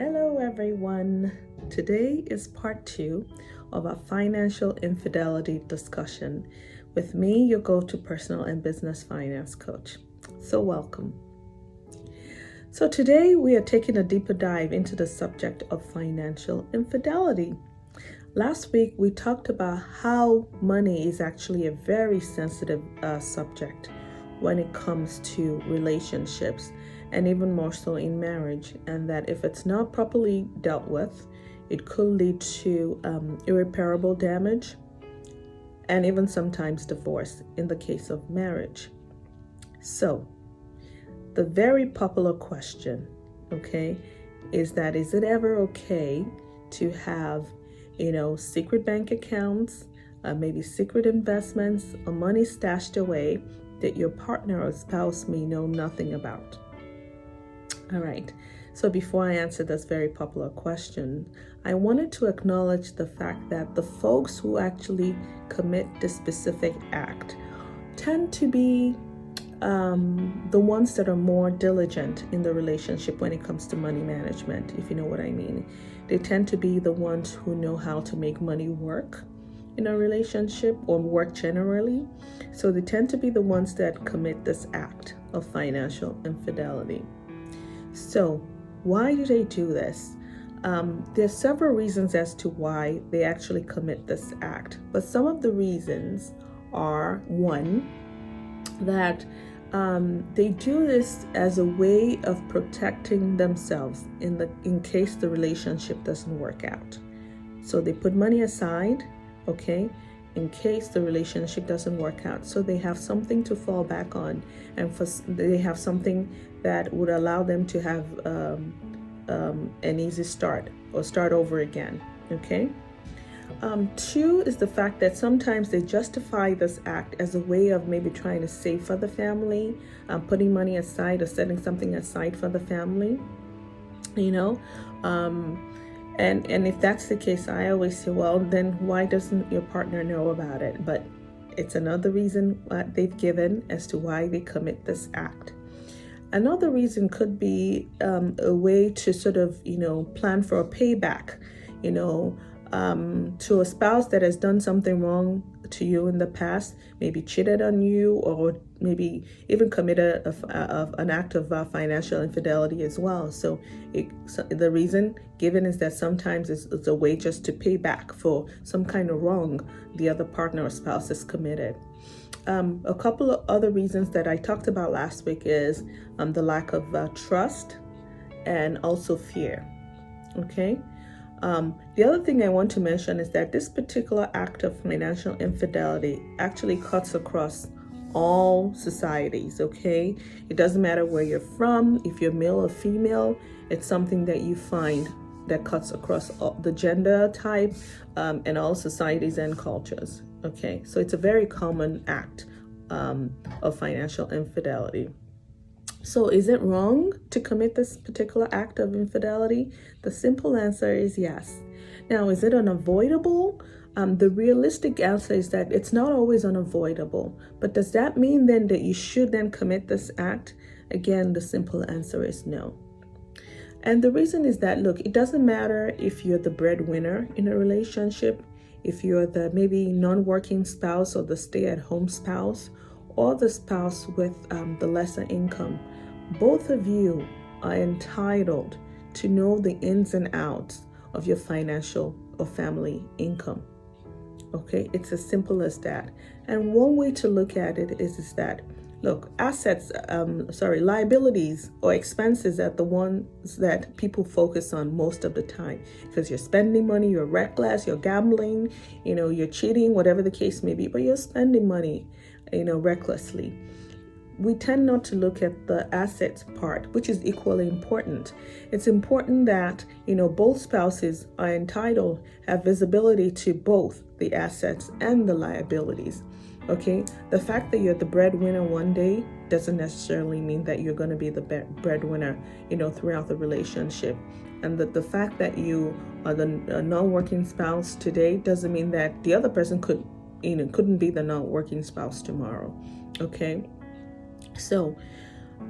Hello, everyone. Today is part 2 of our financial infidelity discussion with me, your go-to personal and business finance coach. So, welcome. So, today we are taking a deeper dive into the subject of financial infidelity. Last week, we talked about how money is actually a very sensitive subject when it comes to relationships, and even more so in marriage, and that if it's not properly dealt with, it could lead to irreparable damage and even sometimes divorce in the case of marriage. So, the very popular question, is it ever okay to have, secret bank accounts, maybe secret investments, or money stashed away that your partner or spouse may know nothing about? All right, so before I answer this very popular question, I wanted to acknowledge the fact that the folks who actually commit this specific act tend to be the ones that are more diligent in the relationship when it comes to money management, if you know what I mean. They tend to be the ones who know how to make money work in a relationship or work generally. So they tend to be the ones that commit this act of financial infidelity. So why do they do this? There's several reasons as to why they actually commit this act. But some of the reasons are, one, that they do this as a way of protecting themselves in case the relationship doesn't work out. So they put money aside, in case the relationship doesn't work out. So they have something to fall back on, and they have something that would allow them to have an easy start or start over again. Two is the fact that sometimes they justify this act as a way of maybe trying to save for the family, putting money aside or setting something aside for the family, And if that's the case, I always say, well, then why doesn't your partner know about it? But it's another reason they've given as to why they commit this act. Another reason could be a way to sort of, plan for a payback, to a spouse that has done something wrong to you in the past, maybe cheated on you, or maybe even committed an act of financial infidelity as well. So the reason given is that sometimes it's a way just to pay back for some kind of wrong the other partner or spouse has committed. A couple of other reasons that I talked about last week is the lack of trust and also fear. The other thing I want to mention is that this particular act of financial infidelity actually cuts across all societies, It doesn't matter where you're from, if you're male or female, it's something that you find that cuts across all the gender type and all societies and cultures, So it's a very common act of financial infidelity. So is it wrong to commit this particular act of infidelity? The simple answer is yes. Now, is it unavoidable? The realistic answer is that it's not always unavoidable. But does that mean then that you should then commit this act? Again, the simple answer is no. And the reason is that, look, it doesn't matter if you're the breadwinner in a relationship, if you're the maybe non-working spouse or the stay-at-home spouse, or the spouse with the lesser income. Both of you are entitled to know the ins and outs of your financial or family income. It's as simple as that. And one way to look at it is that, look, liabilities or expenses are the ones that people focus on most of the time, because you're spending money, you're reckless, you're gambling, you're cheating, whatever the case may be, but you're spending money, recklessly. We tend not to look at the assets part, which is equally important. It's important that, both spouses are entitled, have visibility to both the assets and the liabilities. The fact that you're the breadwinner one day doesn't necessarily mean that you're going to be the breadwinner, throughout the relationship. And the fact that you are the non-working spouse today doesn't mean that the other person couldn't be the non-working spouse tomorrow. So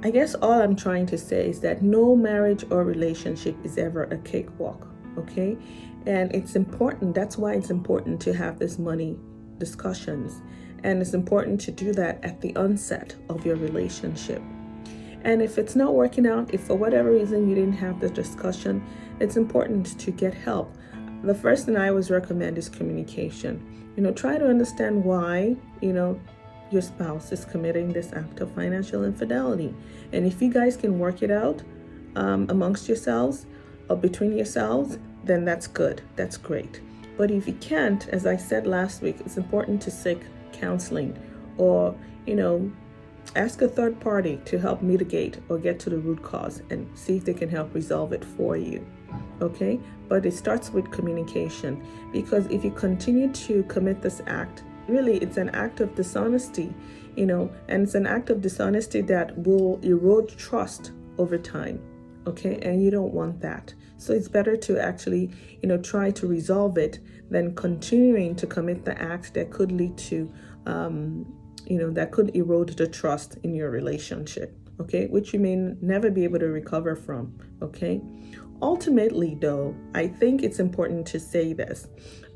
I guess all I'm trying to say is that no marriage or relationship is ever a cakewalk, okay? And it's important, that's why it's important to have this money discussions. And it's important to do that at the onset of your relationship. And if it's not working out, if for whatever reason you didn't have the discussion, it's important to get help. The first thing I always recommend is communication. Try to understand why, your spouse is committing this act of financial infidelity. And if you guys can work it out amongst yourselves or between yourselves, then that's good. That's great. But if you can't, as I said last week, it's important to seek counseling or, ask a third party to help mitigate or get to the root cause and see if they can help resolve it for you. Okay? But it starts with communication, because if you continue to commit this act, really it's an act of dishonesty, and it's an act of dishonesty that will erode trust over time. Okay? And you don't want that. So it's better to actually, try to resolve it than continuing to commit the act that could lead to that could erode the trust in your relationship, okay, which you may never be able to recover from, okay? Ultimately, though, I think it's important to say this,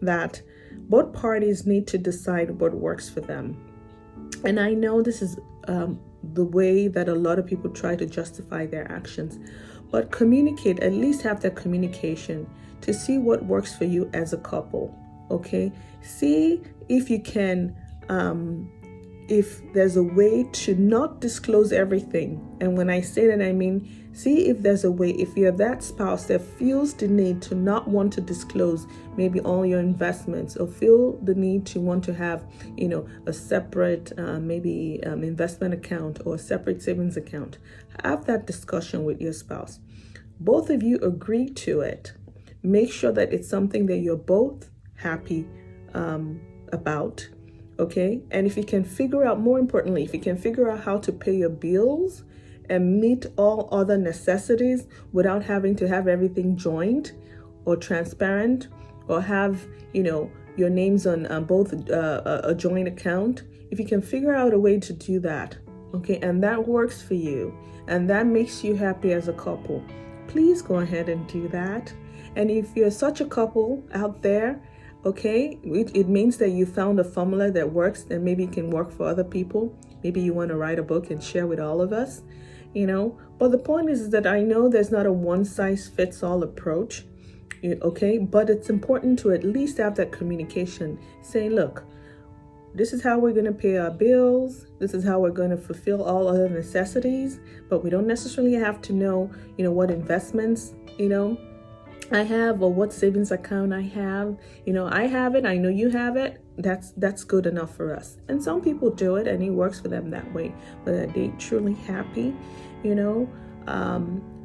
that both parties need to decide what works for them. And I know this is the way that a lot of people try to justify their actions, but communicate, at least have that communication to see what works for you as a couple, okay? See if you can if there's a way to not disclose everything. And when I say that, I mean, see if there's a way, if you're that spouse that feels the need to not want to disclose maybe all your investments, or feel the need to want to have, a separate investment account or a separate savings account, have that discussion with your spouse. Both of you agree to it. Make sure that it's something that you're both happy about. Okay, and if you can figure out, more importantly, if you can figure out how to pay your bills and meet all other necessities without having to have everything joined or transparent, or have, your names on both a joint account, if you can figure out a way to do that, okay, and that works for you and that makes you happy as a couple, please go ahead and do that. And if you're such a couple out there, okay, it means that you found a formula that works and maybe it can work for other people. Maybe you want to write a book and share with all of us, But the point is that I know there's not a one-size-fits-all approach, okay? But it's important to at least have that communication saying, look, this is how we're going to pay our bills. This is how we're going to fulfill all other necessities. But we don't necessarily have to know, what investments, I have, or what savings account I have. I have it, I know you have it. That's good enough for us. And some people do it and it works for them that way, but are they truly happy?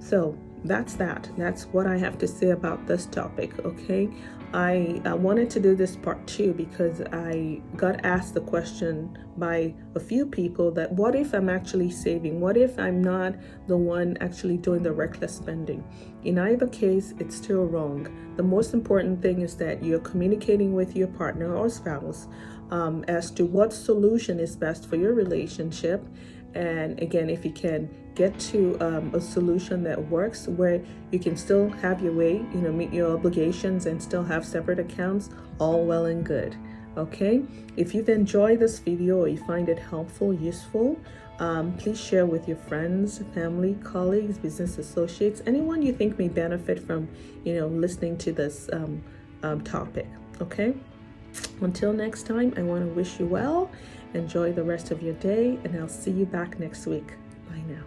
So that's what I have to say about this topic. Okay, I wanted to do this part 2 because I got asked the question by a few people that what if I'm actually saving? What if I'm not the one actually doing the reckless spending? In either case, it's still wrong. The most important thing is that you're communicating with your partner or spouse as to what solution is best for your relationship. And again, if you can get to a solution that works where you can still have your way, meet your obligations and still have separate accounts, all well and good. Okay, if you've enjoyed this video or you find it helpful, useful, please share with your friends, family, colleagues, business associates, anyone you think may benefit from, listening to this topic. Okay, until next time, I want to wish you well. Enjoy the rest of your day, and I'll see you back next week. Bye now.